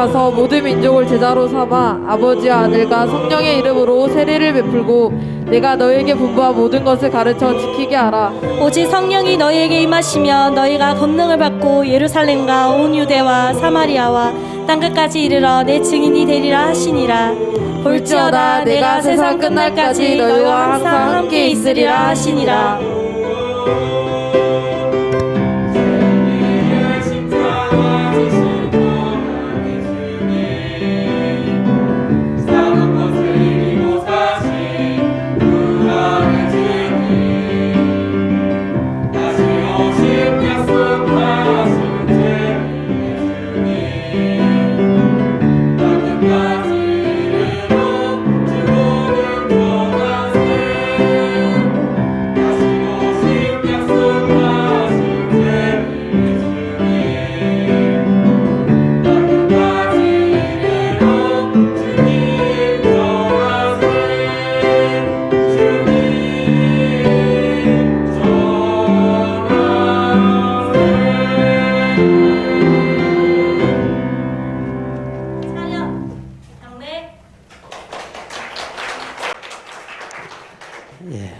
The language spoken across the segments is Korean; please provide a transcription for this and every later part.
가서 모든 민족을 제자로 삼아 아버지와 아들과 성령의 이름으로 세례를 베풀고 내가 너에게 분부한 모든 것을 가르쳐 지키게 하라. 오직 성령이 너희에게 임하시면 너희가 권능을 받고 예루살렘과 온 유대와 사마리아와 땅끝까지 이르러 내 증인이 되리라 하시니라. 볼지어다 내가 세상 끝날까지 너희와 항상 함께 있으리라 하시니라.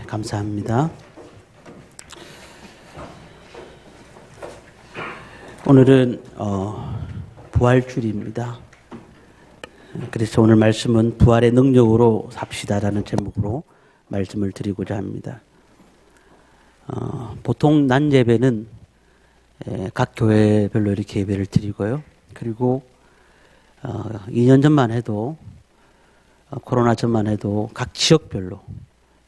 감사합니다. 오늘은 부활주일입니다. 그래서 오늘 말씀은 부활의 능력으로 삽시다라는 제목으로 말씀을 드리고자 합니다. 보통 낮 예배는 각 교회별로 이렇게 예배를 드리고요. 그리고 2년 전만 해도 코로나 전만 해도 각 지역별로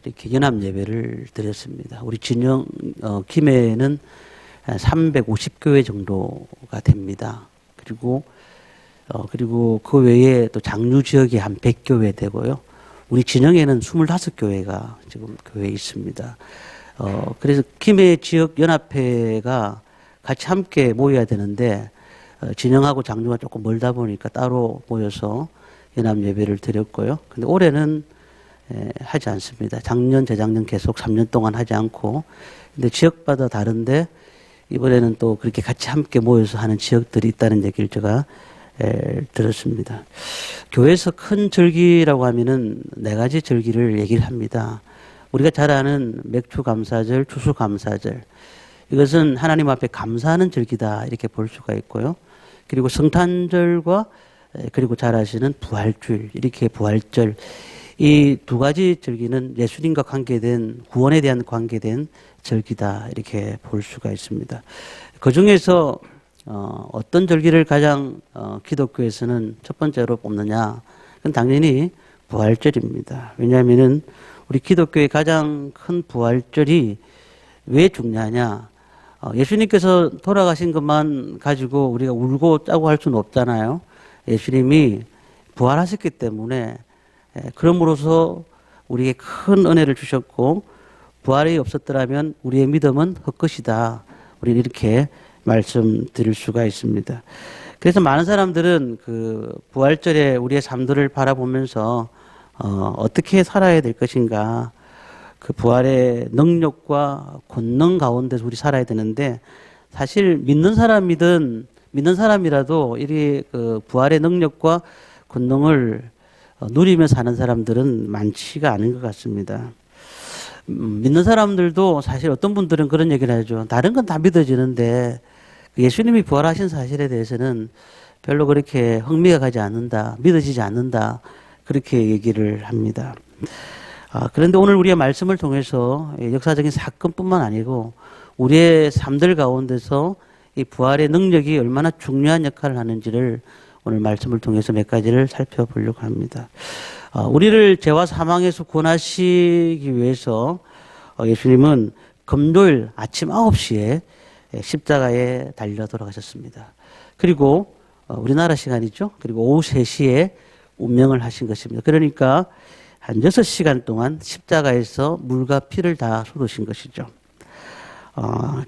이렇게 연합 예배를 드렸습니다. 우리 진영 김해는 350교회 정도가 됩니다. 그리고 그 외에 또 장류 지역에 한 100교회 되고요. 우리 진영에는 25교회가 지금 교회에 있습니다. 그래서 김해 지역 연합회가 같이 함께 모여야 되는데 진영하고 장류가 조금 멀다 보니까 따로 모여서 연합 예배를 드렸고요. 근데 올해는 하지 않습니다. 작년, 재작년 계속 3년 동안 하지 않고, 근데 지역마다 다른데 이번에는 또 그렇게 같이 함께 모여서 하는 지역들이 있다는 얘기를 제가 들었습니다. 교회에서 큰 절기라고 하면은 4가지 절기를 얘기를 합니다. 우리가 잘 아는 맥추감사절, 추수감사절. 이것은 하나님 앞에 감사하는 절기다 이렇게 볼 수가 있고요. 그리고 성탄절과 그리고 잘 아시는 부활주일, 이렇게 부활절. 이 2가지 절기는 예수님과 관계된, 구원에 대한 관계된 절기다 이렇게 볼 수가 있습니다. 그 중에서 어떤 절기를 가장 기독교에서는 첫 번째로 뽑느냐? 그건 당연히 부활절입니다. 왜냐하면은 우리 기독교의 가장 큰 부활절이 왜 중요하냐? 예수님께서 돌아가신 것만 가지고 우리가 울고 짜고 할 수는 없잖아요. 예수님이 부활하셨기 때문에 그럼으로써 우리에게 큰 은혜를 주셨고, 부활이 없었더라면 우리의 믿음은 헛것이다. 우리는 이렇게 말씀드릴 수가 있습니다. 그래서 많은 사람들은 그 부활절에 우리의 삶들을 바라보면서 어떻게 살아야 될 것인가, 그 부활의 능력과 권능 가운데서 우리 살아야 되는데, 사실 믿는 사람이라도 이 그 부활의 능력과 권능을 누리며 사는 사람들은 많지가 않은 것 같습니다. 믿는 사람들도 사실 어떤 분들은 그런 얘기를 하죠. 다른 건 다 믿어지는데 예수님이 부활하신 사실에 대해서는 별로 그렇게 흥미가 가지 않는다, 믿어지지 않는다, 그렇게 얘기를 합니다. 그런데 오늘 우리의 말씀을 통해서 역사적인 사건뿐만 아니고 우리의 삶들 가운데서 이 부활의 능력이 얼마나 중요한 역할을 하는지를 오늘 말씀을 통해서 몇 가지를 살펴보려고 합니다. 우리를 죄와 사망에서 구원하시기 위해서 예수님은 금요일 아침 9시에 십자가에 달려 돌아가셨습니다. 그리고 우리나라 시간이죠. 그리고 오후 3시에 운명을 하신 것입니다. 그러니까 한 6시간 동안 십자가에서 물과 피를 다 쏟으신 것이죠.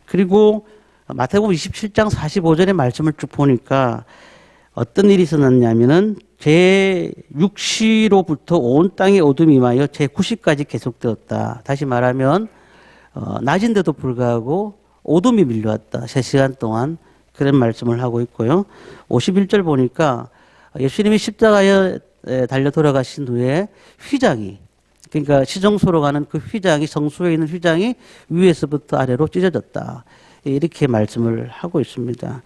그리고 마태복음 27장 45절의 말씀을 쭉 보니까 어떤 일이 있었냐면은 제6시로부터 온 땅에 어둠이 임하여 제9시까지 계속되었다. 다시 말하면 낮인데도 불구하고 어둠이 밀려왔다. 3시간 동안 그런 말씀을 하고 있고요. 51절 보니까 예수님이 십자가에 달려 돌아가신 후에 휘장이, 그러니까 시정소로 가는 그 휘장이, 성소에 있는 휘장이 위에서부터 아래로 찢어졌다. 이렇게 말씀을 하고 있습니다.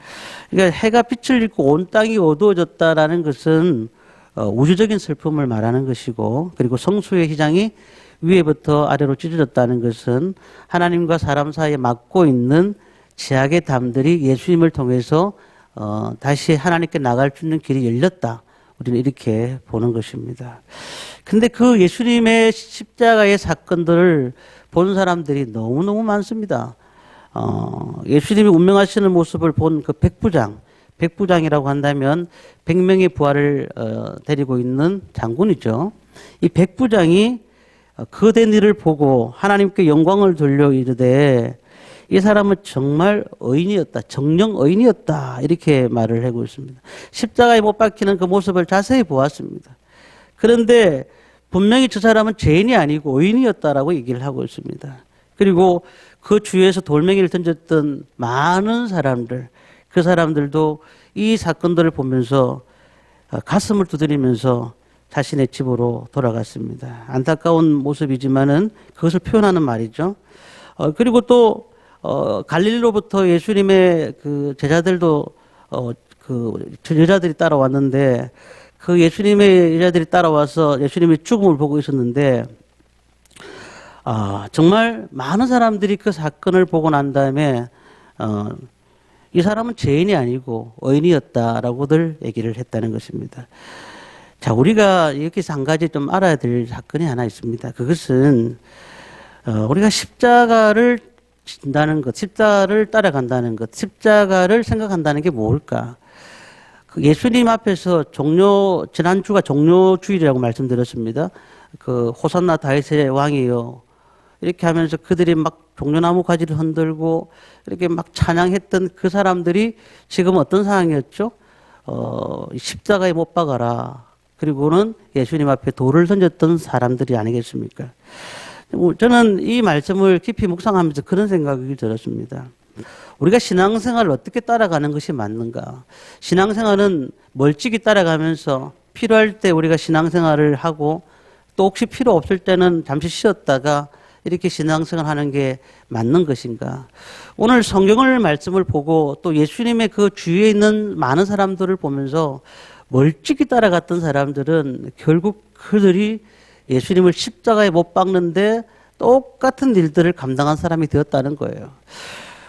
그러니까 해가 빛을 잃고 온 땅이 어두워졌다라는 것은 우주적인 슬픔을 말하는 것이고, 그리고 성소의 휘장이 위에부터 아래로 찢어졌다는 것은 하나님과 사람 사이에 막고 있는 죄악의 담들이 예수님을 통해서 다시 하나님께 나갈 수 있는 길이 열렸다. 우리는 이렇게 보는 것입니다. 근데 그 예수님의 십자가의 사건들을 본 사람들이 너무너무 많습니다. 예수님이 운명하시는 모습을 본 그 백부장이라고 한다면 100명의 부하를 데리고 있는 장군이죠. 이 백부장이 그된 일을 보고 하나님께 영광을 돌려 이르되 이 사람은 정말 의인이었다. 정령 의인이었다. 이렇게 말을 하고 있습니다. 십자가에 못 박히는 그 모습을 자세히 보았습니다. 그런데 분명히 저 사람은 죄인이 아니고 의인이었다라고 얘기를 하고 있습니다. 그리고 그 주위에서 돌멩이를 던졌던 많은 사람들, 그 사람들도 이 사건들을 보면서 가슴을 두드리면서 자신의 집으로 돌아갔습니다. 안타까운 모습이지만은 그것을 표현하는 말이죠. 그리고 또 갈릴리로부터 예수님의 그 제자들도 그 여자들이 따라왔는데 그 예수님의 여자들이 따라와서 예수님의 죽음을 보고 있었는데 정말 많은 사람들이 그 사건을 보고 난 다음에 이 사람은 죄인이 아니고 의인이었다라고들 얘기를 했다는 것입니다. 자, 우리가 여기서 한 가지 좀 알아야 될 사건이 하나 있습니다. 그것은 우리가 십자가를 진다는 것, 십자가를 따라간다는 것, 십자가를 생각한다는 게 뭘까? 그 예수님 앞에서 지난주가 종료주일이라고 말씀드렸습니다. 그 호산나 다윗의 왕이요. 이렇게 하면서 그들이 막 종려나무 가지를 흔들고 이렇게 막 찬양했던 그 사람들이 지금 어떤 상황이었죠? 십자가에 못 박아라. 그리고는 예수님 앞에 돌을 던졌던 사람들이 아니겠습니까? 저는 이 말씀을 깊이 묵상하면서 그런 생각이 들었습니다. 우리가 신앙생활을 어떻게 따라가는 것이 맞는가? 신앙생활은 멀찍이 따라가면서 필요할 때 우리가 신앙생활을 하고 또 혹시 필요 없을 때는 잠시 쉬었다가 이렇게 신앙생활 하는 게 맞는 것인가? 오늘 성경을 말씀을 보고 또 예수님의 그 주위에 있는 많은 사람들을 보면서 멀찍이 따라갔던 사람들은 결국 그들이 예수님을 십자가에 못 박는데 똑같은 일들을 감당한 사람이 되었다는 거예요.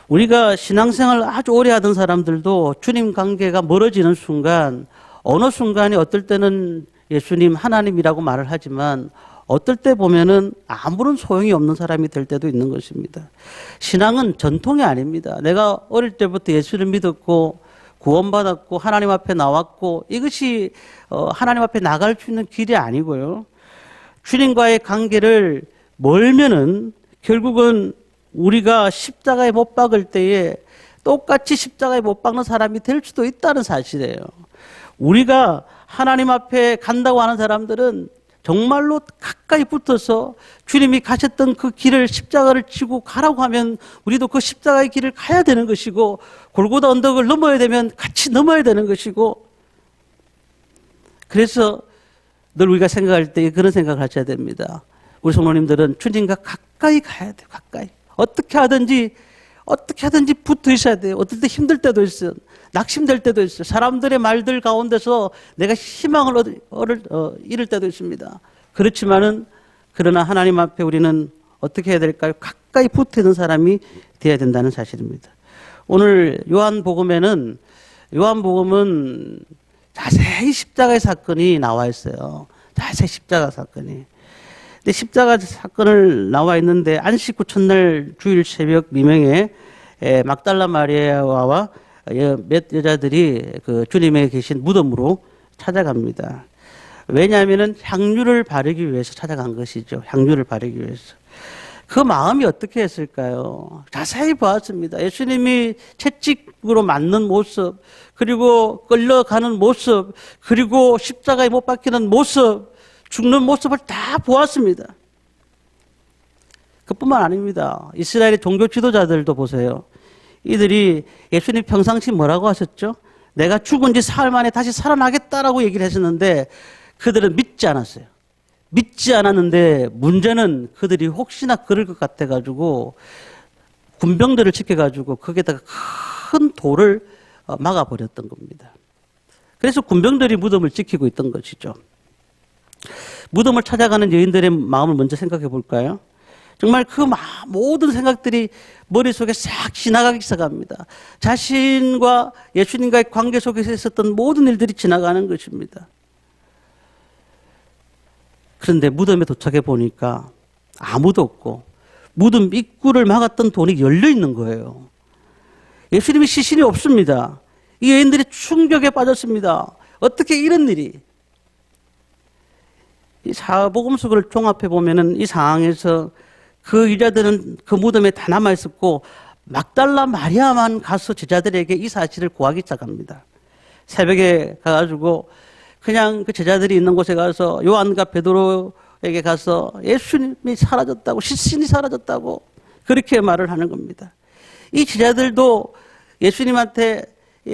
우리가 신앙생활을 아주 오래 하던 사람들도 주님 관계가 멀어지는 순간 어느 순간에 어떨 때는 예수님 하나님이라고 말을 하지만 어떨 때 보면은 아무런 소용이 없는 사람이 될 때도 있는 것입니다. 신앙은 전통이 아닙니다. 내가 어릴 때부터 예수를 믿었고 구원받았고 하나님 앞에 나왔고 이것이 하나님 앞에 나갈 수 있는 길이 아니고요. 주님과의 관계를 멀면은 결국은 우리가 십자가에 못 박을 때에 똑같이 십자가에 못 박는 사람이 될 수도 있다는 사실이에요. 우리가 하나님 앞에 간다고 하는 사람들은 정말로 가까이 붙어서 주님이 가셨던 그 길을 십자가를 지고 가라고 하면 우리도 그 십자가의 길을 가야 되는 것이고 골고다 언덕을 넘어야 되면 같이 넘어야 되는 것이고 그래서 늘 우리가 생각할 때 그런 생각을 하셔야 됩니다. 우리 성도님들은 주님과 가까이 가야 돼요. 가까이. 어떻게 하든지 붙어 있어야 돼요. 어떨 때 힘들 때도 있어요. 낙심될 때도 있어요. 사람들의 말들 가운데서 내가 희망을 잃을 때도 있습니다. 그러나 하나님 앞에 우리는 어떻게 해야 될까요? 가까이 붙어 있는 사람이 되어야 된다는 사실입니다. 오늘 요한복음은 자세히 십자가의 사건이 나와 있어요. 자세히 십자가 사건이. 근데 십자가 사건을 나와 있는데 안식 후 첫날 주일 새벽 미명에 막달라 마리아와 몇 여자들이 그 주님의 계신 무덤으로 찾아갑니다. 왜냐하면은 향유를 바르기 위해서 찾아간 것이죠. 향유를 바르기 위해서. 그 마음이 어떻게 했을까요? 자세히 보았습니다. 예수님이 채찍으로 맞는 모습, 그리고 끌려가는 모습, 그리고 십자가에 못 박히는 모습, 죽는 모습을 다 보았습니다. 그뿐만 아닙니다. 이스라엘의 종교 지도자들도 보세요. 이들이 예수님 평상시 뭐라고 하셨죠? 내가 죽은 지 사흘 만에 다시 살아나겠다라고 얘기를 했었는데 그들은 믿지 않았어요. 믿지 않았는데 문제는 그들이 혹시나 그럴 것 같아가지고 군병들을 지켜가지고 거기에다가 큰 돌을 막아버렸던 겁니다. 그래서 군병들이 무덤을 지키고 있던 것이죠. 무덤을 찾아가는 여인들의 마음을 먼저 생각해 볼까요? 정말 그 모든 생각들이 머릿속에 싹 지나가기 시작합니다. 자신과 예수님과의 관계 속에서 있었던 모든 일들이 지나가는 것입니다. 그런데 무덤에 도착해 보니까 아무도 없고 무덤 입구를 막았던 돈이 열려 있는 거예요. 예수님의 시신이 없습니다. 이 여인들이 충격에 빠졌습니다. 어떻게 이런 일이? 이 사복음서를 종합해 보면은 이 상황에서 그 여자들은 그 무덤에 다 남아 있었고 막달라 마리아만 가서 제자들에게 이 사실을 고하기 시작합니다. 새벽에 가가지고 그냥 그 제자들이 있는 곳에 가서 요한과 베드로에게 가서 예수님이 사라졌다고, 시신이 사라졌다고 그렇게 말을 하는 겁니다. 이 제자들도 예수님한테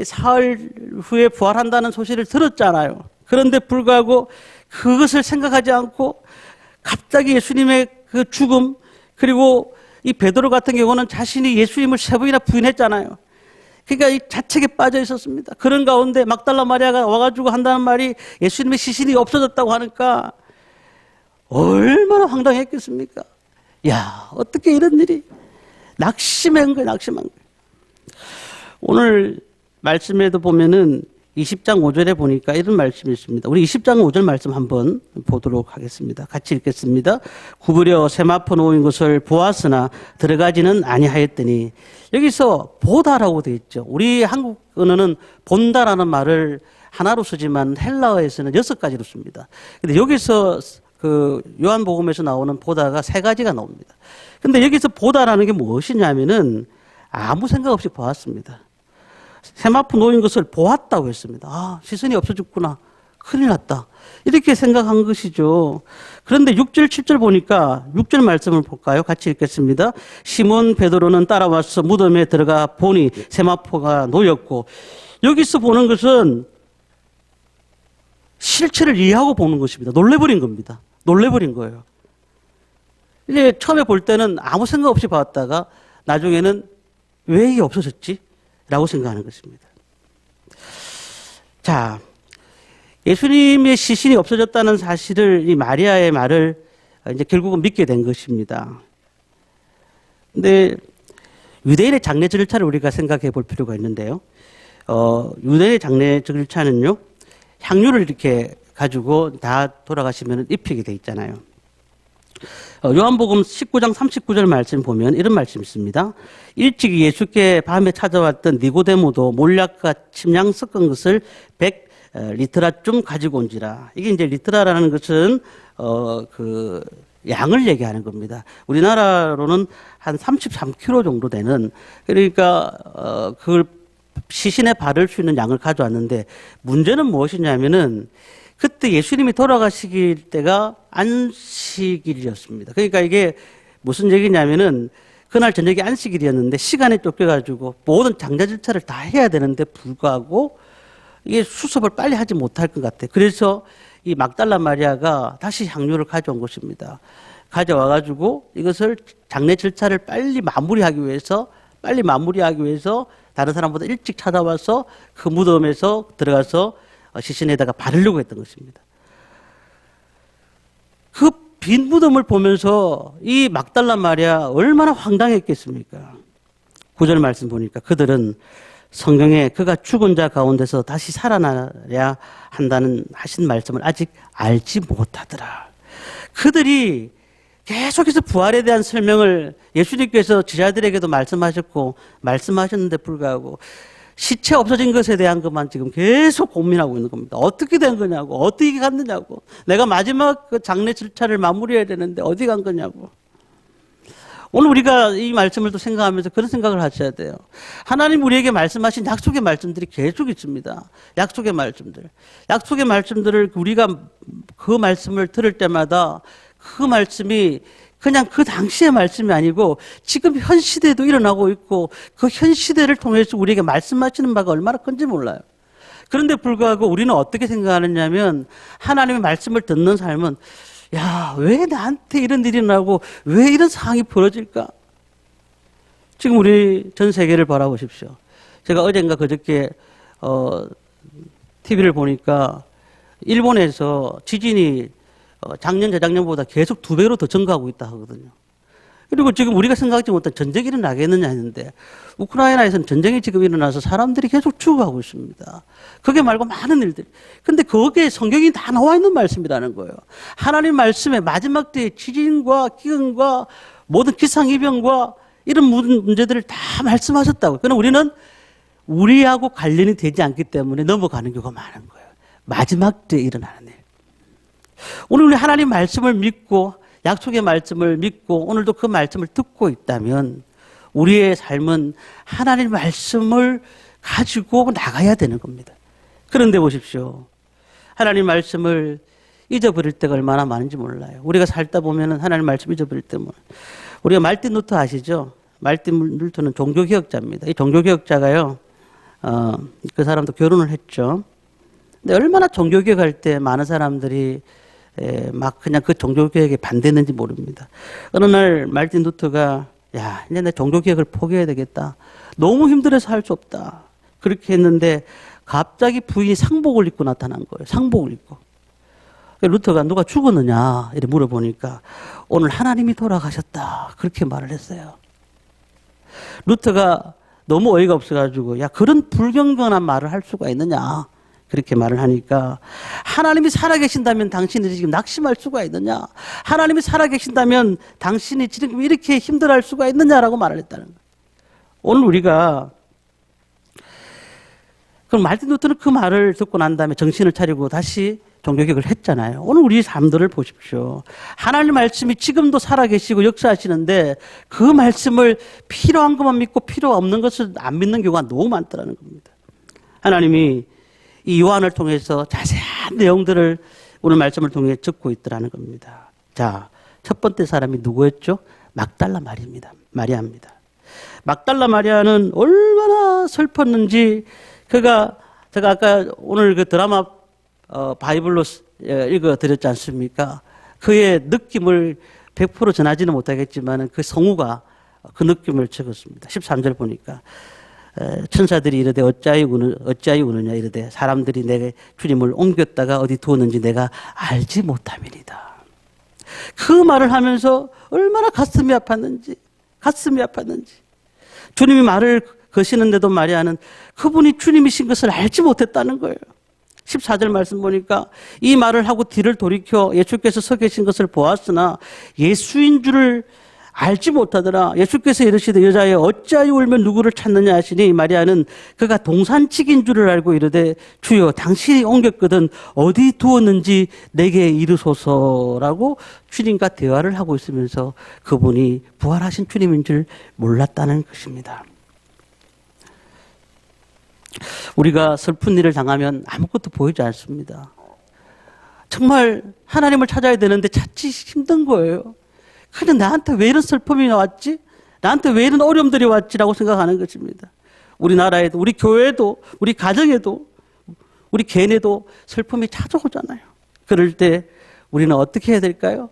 사흘 후에 부활한다는 소식을 들었잖아요. 그런데 불구하고 그것을 생각하지 않고 갑자기 예수님의 그 죽음, 그리고 이 베드로 같은 경우는 자신이 예수님을 3번이나 부인했잖아요. 그러니까 이 자책에 빠져 있었습니다. 그런 가운데 막달라 마리아가 와가지고 한다는 말이 예수님의 시신이 없어졌다고 하니까 얼마나 황당했겠습니까? 야, 어떻게 이런 일이? 낙심한 거예요, 낙심한 거예요. 오늘 말씀에도 보면은 20장 5절에 보니까 이런 말씀이 있습니다. 우리 20장 5절 말씀 한번 보도록 하겠습니다. 같이 읽겠습니다. 구부려 세마포 놓인 것을 보았으나 들어가지는 아니하였더니, 여기서 보다라고 되어 있죠. 우리 한국 언어는 본다라는 말을 하나로 쓰지만 헬라어에서는 6가지로 씁니다. 근데 여기서 그 요한복음에서 나오는 보다가 3가지가 나옵니다. 근데 여기서 보다라는 게 무엇이냐면은 아무 생각 없이 보았습니다. 세마포 놓인 것을 보았다고 했습니다. 아, 시선이 없어졌구나. 큰일 났다. 이렇게 생각한 것이죠. 그런데 6절, 7절 보니까 6절 말씀을 볼까요? 같이 읽겠습니다. 시몬 베드로는 따라와서 무덤에 들어가 보니 세마포가 놓였고, 여기서 보는 것은 실체를 이해하고 보는 것입니다. 놀래버린 겁니다. 놀래버린 거예요. 이제 처음에 볼 때는 아무 생각 없이 봤다가 나중에는 왜 이게 없어졌지? 라고 생각하는 것입니다. 자, 예수님의 시신이 없어졌다는 사실을, 이 마리아의 말을 이제 결국은 믿게 된 것입니다. 근데 유대인의 장례 절차를 우리가 생각해 볼 필요가 있는데요. 유대인의 장례 절차는요, 향유를 이렇게 가지고 다 돌아가시면 입히게 돼 있잖아요. 요한복음 19장 39절 말씀 보면 이런 말씀이 있습니다. 일찍이 예수께 밤에 찾아왔던 니고데모도 몰약과 침향 섞은 것을 100리트라쯤 가지고 온지라. 이게 이제 리트라라는 것은 그 양을 얘기하는 겁니다. 우리나라로는 한 33kg 정도 되는, 그러니까 그걸 시신에 바를 수 있는 양을 가져왔는데, 문제는 무엇이냐면은 그때 예수님이 돌아가시길 때가 안식일이었습니다. 그러니까 이게 무슨 얘기냐면은 그날 저녁에 안식일이었는데 시간에 쫓겨가지고 모든 장례 절차를 다 해야 되는데 불구하고 이게 수습을 빨리 하지 못할 것 같아요. 그래서 이 막달라 마리아가 다시 향유를 가져온 것입니다. 가져와가지고 이것을 장례 절차를 빨리 마무리하기 위해서 다른 사람보다 일찍 찾아와서 그 무덤에서 들어가서 시신에다가 바르려고 했던 것입니다. 그 빈 무덤을 보면서 이 막달라 마리아 얼마나 황당했겠습니까? 9절 말씀 보니까 그들은 성경에 그가 죽은 자 가운데서 다시 살아나야 한다는 하신 말씀을 아직 알지 못하더라. 그들이 계속해서 부활에 대한 설명을 예수님께서 제자들에게도 말씀하셨는데 불구하고 시체 없어진 것에 대한 것만 지금 계속 고민하고 있는 겁니다. 어떻게 된 거냐고, 어떻게 갔느냐고, 내가 마지막 그 장례 절차를 마무리해야 되는데 어디 간 거냐고. 오늘 우리가 이 말씀을 또 생각하면서 그런 생각을 하셔야 돼요. 하나님 우리에게 말씀하신 약속의 말씀들이 계속 있습니다. 약속의 말씀들을 우리가 그 말씀을 들을 때마다 그 말씀이 그냥 그 당시의 말씀이 아니고 지금 현 시대에도 일어나고 있고 그 현 시대를 통해서 우리에게 말씀하시는 바가 얼마나 큰지 몰라요. 그런데 불구하고 우리는 어떻게 생각하느냐면 하나님의 말씀을 듣는 삶은 야, 왜 나한테 이런 일이 나고 왜 이런 상황이 벌어질까? 지금 우리 전 세계를 바라보십시오. 제가 어젠가 그저께 TV를 보니까 일본에서 지진이 작년, 재작년보다 계속 2배로 더 증가하고 있다 하거든요. 그리고 지금 우리가 생각하지 못한 전쟁이 일어나겠느냐 했는데 우크라이나에서는 전쟁이 지금 일어나서 사람들이 계속 죽어가고 있습니다. 그게 말고 많은 일들이. 근데 거기에 성경이 다 나와 있는 말씀이라는 거예요. 하나님 말씀에 마지막 때의 지진과 기근과 모든 기상이변과 이런 모든 문제들을 다 말씀하셨다고요. 그러나 우리는 우리하고 관련이 되지 않기 때문에 넘어가는 경우가 많은 거예요. 마지막 때에 일어나는 일. 오늘 우리 하나님 말씀을 믿고 약속의 말씀을 믿고 오늘도 그 말씀을 듣고 있다면 우리의 삶은 하나님 말씀을 가지고 나가야 되는 겁니다. 그런데 보십시오. 하나님 말씀을 잊어버릴 때가 얼마나 많은지 몰라요. 우리가 살다 보면 하나님 말씀 잊어버릴 때면 우리가 말틴 루터 아시죠? 말틴 루터는 종교개혁자입니다. 이 종교개혁자가요. 그 사람도 결혼을 했죠. 근데 얼마나 종교개혁할 때 많은 사람들이 막 그냥 그 종교개혁에 반대했는지 모릅니다. 어느 날 말틴 루터가 야, 이제 내 종교개혁을 포기해야 되겠다. 너무 힘들어서 할 수 없다. 그렇게 했는데 갑자기 부인이 상복을 입고 나타난 거예요. 상복을 입고. 루터가 누가 죽었느냐 이렇게 물어보니까 오늘 하나님이 돌아가셨다. 그렇게 말을 했어요. 루터가 너무 어이가 없어가지고 야, 그런 불경건한 말을 할 수가 있느냐. 그렇게 말을 하니까 하나님이 살아계신다면 당신이 지금 낙심할 수가 있느냐? 하나님이 살아계신다면 당신이 지금 이렇게 힘들어할 수가 있느냐라고 말을 했다는 거예요. 오늘 우리가 그럼 말틴 루터는 그 말을 듣고 난 다음에 정신을 차리고 다시 종교개혁을 했잖아요. 오늘 우리 삶들을 보십시오. 하나님 말씀이 지금도 살아계시고 역사하시는데 그 말씀을 필요한 것만 믿고 필요 없는 것을 안 믿는 경우가 너무 많다는 겁니다. 하나님이 이 요한을 통해서 자세한 내용들을 오늘 말씀을 통해 적고 있더라는 겁니다. 자, 첫 번째 사람이 누구였죠? 막달라 마리아입니다. 막달라 마리아는 얼마나 슬펐는지 제가 아까 오늘 그 드라마 바이블로 읽어드렸지 않습니까? 그의 느낌을 100% 전하지는 못하겠지만 그 성우가 그 느낌을 적었습니다. 13절 보니까 천사들이 이르되 어찌하여 우느냐 이르되 사람들이 내게 주님을 옮겼다가 어디 두었는지 내가 알지 못함이니이다. 그 말을 하면서 얼마나 가슴이 아팠는지 주님이 말을 거시는데도 마리아는 그분이 주님이신 것을 알지 못했다는 거예요. 14절 말씀 보니까 이 말을 하고 뒤를 돌이켜 예수께서 서 계신 것을 보았으나 예수인 줄을 알지 못하더라. 예수께서 이르시되 여자여 어찌하여 울면 누구를 찾느냐 하시니 마리아는 그가 동산직인 줄을 알고 이르되 주여 당신이 옮겼거든 어디 두었는지 내게 이르소서라고 주님과 대화를 하고 있으면서 그분이 부활하신 주님인 줄 몰랐다는 것입니다. 우리가 슬픈 일을 당하면 아무것도 보이지 않습니다. 정말 하나님을 찾아야 되는데 찾기 힘든 거예요. 근데 나한테 왜 이런 슬픔이 왔지? 나한테 왜 이런 어려움들이 왔지라고 생각하는 것입니다. 우리나라에도, 우리 교회도, 우리 가정에도, 우리 개인에도 슬픔이 찾아오잖아요. 그럴 때 우리는 어떻게 해야 될까요?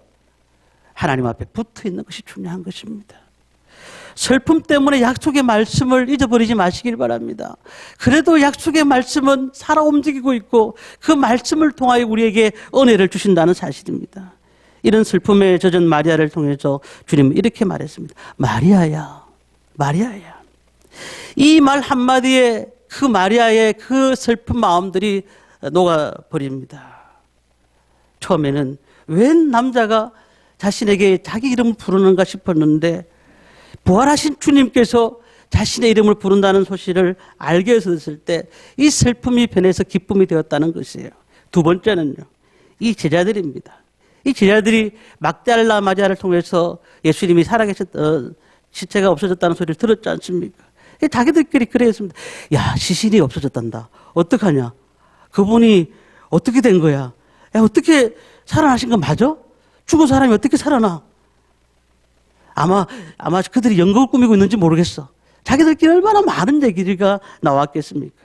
하나님 앞에 붙어 있는 것이 중요한 것입니다. 슬픔 때문에 약속의 말씀을 잊어버리지 마시길 바랍니다. 그래도 약속의 말씀은 살아 움직이고 있고 그 말씀을 통하여 우리에게 은혜를 주신다는 사실입니다. 이런 슬픔에 젖은 마리아를 통해서 주님은 이렇게 말했습니다. 마리아야. 이 말 한마디에 그 마리아의 그 슬픈 마음들이 녹아버립니다. 처음에는 웬 남자가 자신에게 자기 이름을 부르는가 싶었는데 부활하신 주님께서 자신의 이름을 부른다는 소식을 알게 됐을 때 이 슬픔이 변해서 기쁨이 되었다는 것이에요. 두 번째는요. 이 제자들입니다. 이 제자들이 막달라 마리아를 통해서 예수님이 살아계셨던 시체가 없어졌다는 소리를 들었지 않습니까? 자기들끼리 그랬습니다. 야, 시신이 없어졌단다. 어떡하냐? 그분이 어떻게 된 거야? 야, 어떻게 살아나신 건 맞아? 죽은 사람이 어떻게 살아나? 아마 그들이 연극을 꾸미고 있는지 모르겠어. 자기들끼리 얼마나 많은 얘기가 나왔겠습니까?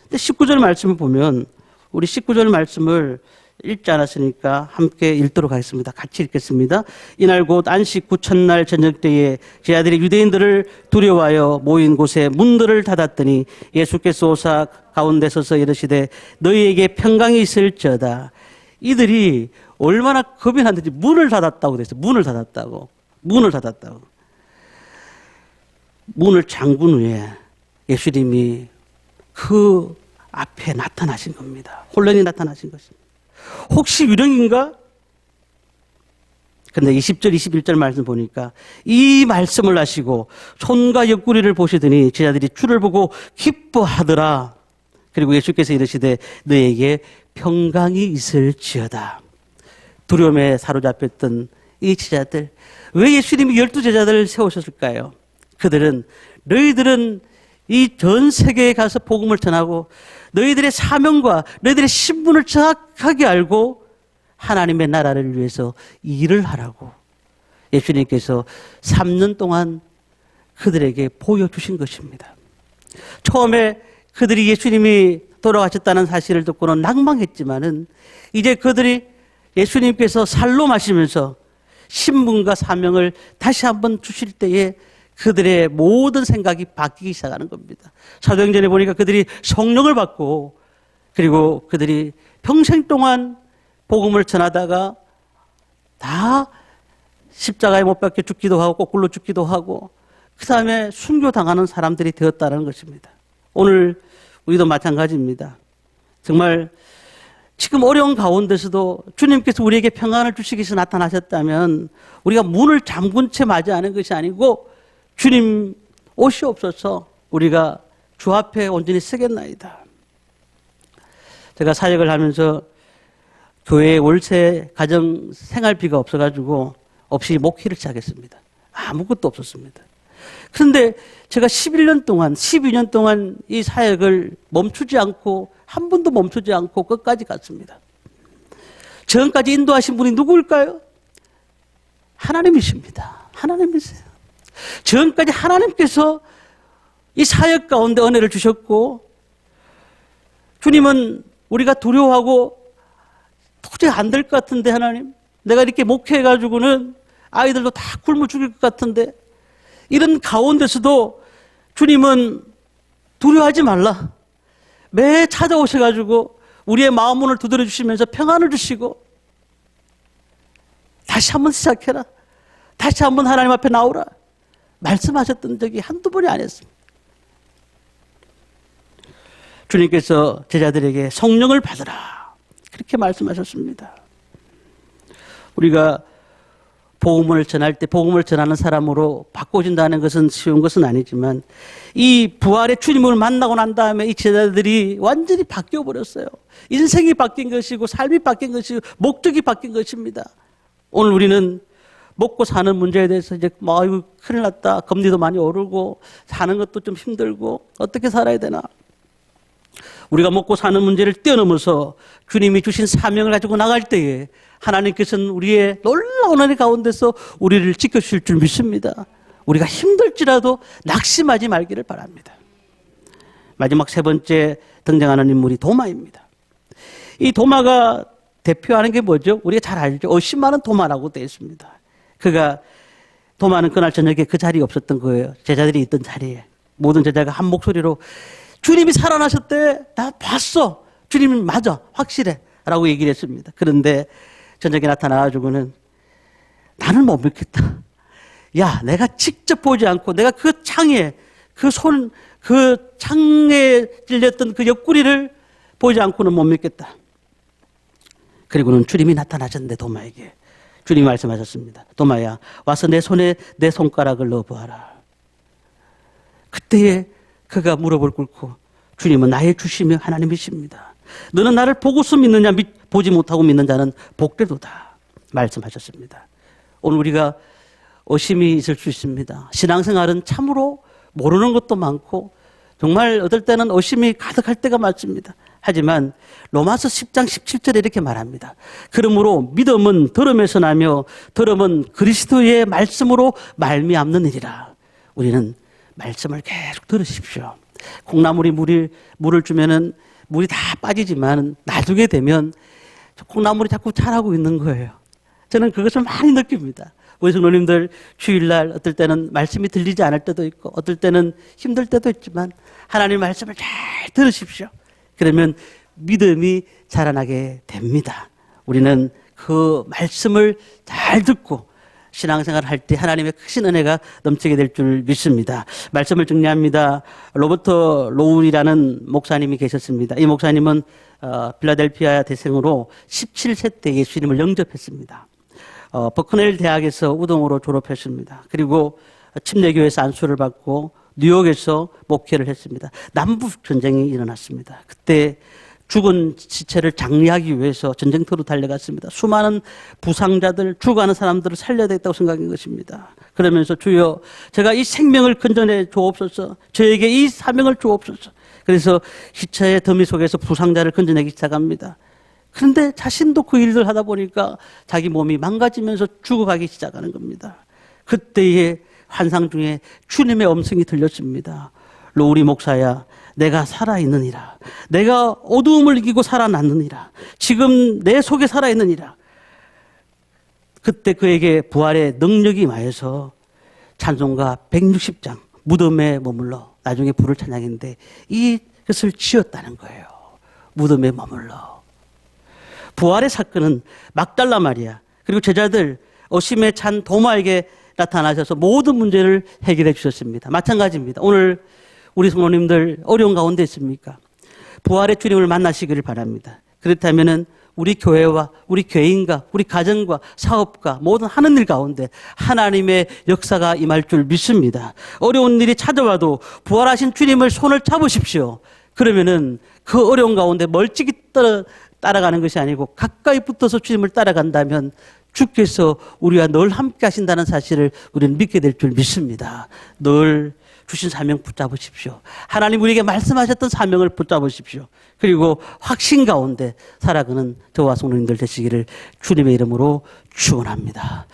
근데 19절 말씀을 보면 우리 19절 말씀을 읽지 않았으니까 함께 읽도록 하겠습니다. 같이 읽겠습니다. 이날 곧 안식 후 첫날 저녁 때에 제자들이 유대인들을 두려워하여 모인 곳에 문들을 닫았더니 예수께서 오사 가운데 서서 이르시되 너희에게 평강이 있을지어다. 이들이 얼마나 겁이 났는지 문을 닫았다고 그랬어요. 문을 닫았다고. 문을 잠근 후에 예수님이 그 앞에 나타나신 겁니다. 혼란이 나타나신 것입니다. 혹시 유령인가? 근데 20절, 21절 말씀 보니까 이 말씀을 하시고 손과 옆구리를 보시더니 제자들이 주를 보고 기뻐하더라. 그리고 예수께서 이르시되 너에게 평강이 있을지어다. 두려움에 사로잡혔던 이 제자들, 왜 예수님이 12제자들을 세우셨을까요? 그들은 너희들은 이 전 세계에 가서 복음을 전하고 너희들의 사명과 너희들의 신분을 정확하게 알고 하나님의 나라를 위해서 일을 하라고 예수님께서 3년 동안 그들에게 보여주신 것입니다. 처음에 그들이 예수님이 돌아가셨다는 사실을 듣고는 낭망했지만은 이제 그들이 예수님께서 살로 마시면서 신분과 사명을 다시 한번 주실 때에 그들의 모든 생각이 바뀌기 시작하는 겁니다. 사도행전에 보니까 그들이 성령을 받고 그리고 그들이 평생 동안 복음을 전하다가 다 십자가에 못 박혀 죽기도 하고 거꾸로 죽기도 하고 그 다음에 순교당하는 사람들이 되었다는 것입니다. 오늘 우리도 마찬가지입니다. 정말 지금 어려운 가운데서도 주님께서 우리에게 평안을 주시기 위해서 나타나셨다면 우리가 문을 잠근 채 맞이하는 것이 아니고 주님 오시옵소서 우리가 주 앞에 온전히 서겠나이다. 제가 사역을 하면서 교회에 월세 가정 생활비가 없어가지고 없이 목회를 시작했습니다. 아무것도 없었습니다. 그런데 제가 11년 동안 12년 동안 이 사역을 멈추지 않고 한 번도 멈추지 않고 끝까지 갔습니다. 지금까지 인도하신 분이 누구일까요? 하나님이십니다. 하나님이세요. 지금까지 하나님께서 이 사역 가운데 은혜를 주셨고 주님은 우리가 두려워하고 도저히 안 될 것 같은데 하나님 내가 이렇게 목회해가지고는 아이들도 다 굶어 죽일 것 같은데 이런 가운데서도 주님은 두려워하지 말라. 매 찾아오셔가지고 우리의 마음 문을 두드려 주시면서 평안을 주시고 다시 한번 시작해라. 다시 한번 하나님 앞에 나오라. 말씀하셨던 적이 한두 번이 아니었습니다. 주님께서 제자들에게 성령을 받으라. 그렇게 말씀하셨습니다. 우리가 복음을 전할 때 복음을 전하는 사람으로 바꿔진다는 것은 쉬운 것은 아니지만 이 부활의 주님을 만나고 난 다음에 이 제자들이 완전히 바뀌어 버렸어요. 인생이 바뀐 것이고 삶이 바뀐 것이고 목적이 바뀐 것입니다. 오늘 우리는 먹고 사는 문제에 대해서 이제 아이고 큰일 났다. 금리도 많이 오르고 사는 것도 좀 힘들고 어떻게 살아야 되나. 우리가 먹고 사는 문제를 뛰어넘어서 주님이 주신 사명을 가지고 나갈 때에 하나님께서는 우리의 놀라운 은혜 가운데서 우리를 지켜주실 줄 믿습니다. 우리가 힘들지라도 낙심하지 말기를 바랍니다. 마지막 세 번째 등장하는 인물이 도마입니다. 이 도마가 대표하는 게 뭐죠? 우리가 잘 알죠. 의심하는 도마라고 되어 있습니다. 도마는 그날 저녁에 그 자리에 없었던 거예요. 제자들이 있던 자리에. 모든 제자가 한 목소리로 주님이 살아나셨대. 나 봤어. 주님이 맞아. 확실해. 라고 얘기를 했습니다. 그런데 저녁에 나타나가지고는 나는 못 믿겠다. 야, 내가 직접 보지 않고 내가 그 창에 그 창에 찔렸던 그 옆구리를 보지 않고는 못 믿겠다. 그리고는 주님이 나타나셨는데 도마에게 주님이 말씀하셨습니다. 도마야, 와서 내 손에 내 손가락을 넣어보아라. 그때에 그가 무릎을 꿇고 주님은 나의 주시며 하나님이십니다. 너는 나를 보고서 믿느냐 보지 못하고 믿는 자는 복되도다 말씀하셨습니다. 오늘 우리가 의심이 있을 수 있습니다. 신앙생활은 참으로 모르는 것도 많고 정말 어떨 때는 의심이 가득할 때가 많습니다. 하지만 로마서 10장 17절에 이렇게 말합니다. 그러므로 믿음은 들음에서 나며 들음은 그리스도의 말씀으로 말미암는 일이라. 우리는 말씀을 계속 들으십시오. 콩나물이 물을 주면은 물이 다 빠지지만 나중에 되면 콩나물이 자꾸 자라고 있는 거예요. 저는 그것을 많이 느낍니다. 우리 성도님들 주일날 어떨 때는 말씀이 들리지 않을 때도 있고 어떨 때는 힘들 때도 있지만 하나님의 말씀을 잘 들으십시오. 그러면 믿음이 자라나게 됩니다. 우리는 그 말씀을 잘 듣고 신앙생활을 할 때 하나님의 크신 은혜가 넘치게 될 줄 믿습니다. 말씀을 정리합니다. 로버트 로울이라는 목사님이 계셨습니다. 이 목사님은 필라델피아 대생으로 17세 때 예수님을 영접했습니다. 버크넬 대학에서 우동으로 졸업했습니다. 그리고 침례교회에서 안수를 받고 뉴욕에서 목회를 했습니다. 남북 전쟁이 일어났습니다. 그때 죽은 시체를 장례하기 위해서 전쟁터로 달려갔습니다. 수많은 부상자들, 죽어가는 사람들을 살려야 되겠다고 생각한 것입니다. 그러면서 주여 제가 이 생명을 건져내 주옵소서, 저에게 이 사명을 주옵소서. 그래서 시체의 더미 속에서 부상자를 건져내기 시작합니다. 그런데 자신도 그 일을 하다 보니까 자기 몸이 망가지면서 죽어가기 시작하는 겁니다. 그때의 환상 중에 주님의 음성이 들렸습니다. 로울이 목사야, 내가 살아있느니라. 내가 어두움을 이기고 살아났느니라. 지금 내 속에 살아있느니라. 그때 그에게 부활의 능력이 임하여서 찬송가 160장 무덤에 머물러 나중에 부를 찬양했는데 이것을 지었다는 거예요. 무덤에 머물러. 부활의 사건은 막달라 마리아 그리고 제자들 어심에 찬 도마에게 나타나셔서 모든 문제를 해결해 주셨습니다. 마찬가지입니다. 오늘 우리 성도님들 어려운 가운데 있습니까? 부활의 주님을 만나시기를 바랍니다. 그렇다면은 우리 교회와 우리 교인과 우리 가정과 사업과 모든 하는 일 가운데 하나님의 역사가 임할 줄 믿습니다. 어려운 일이 찾아와도 부활하신 주님을 손을 잡으십시오. 그러면은 그 어려운 가운데 멀찍이 따라가는 것이 아니고 가까이 붙어서 주님을 따라간다면 주께서 우리와 늘 함께 하신다는 사실을 우리는 믿게 될 줄 믿습니다. 늘 주신 사명 붙잡으십시오. 하나님 우리에게 말씀하셨던 사명을 붙잡으십시오. 그리고 확신 가운데 살아가는 저와 성도님들 되시기를 주님의 이름으로 축원합니다.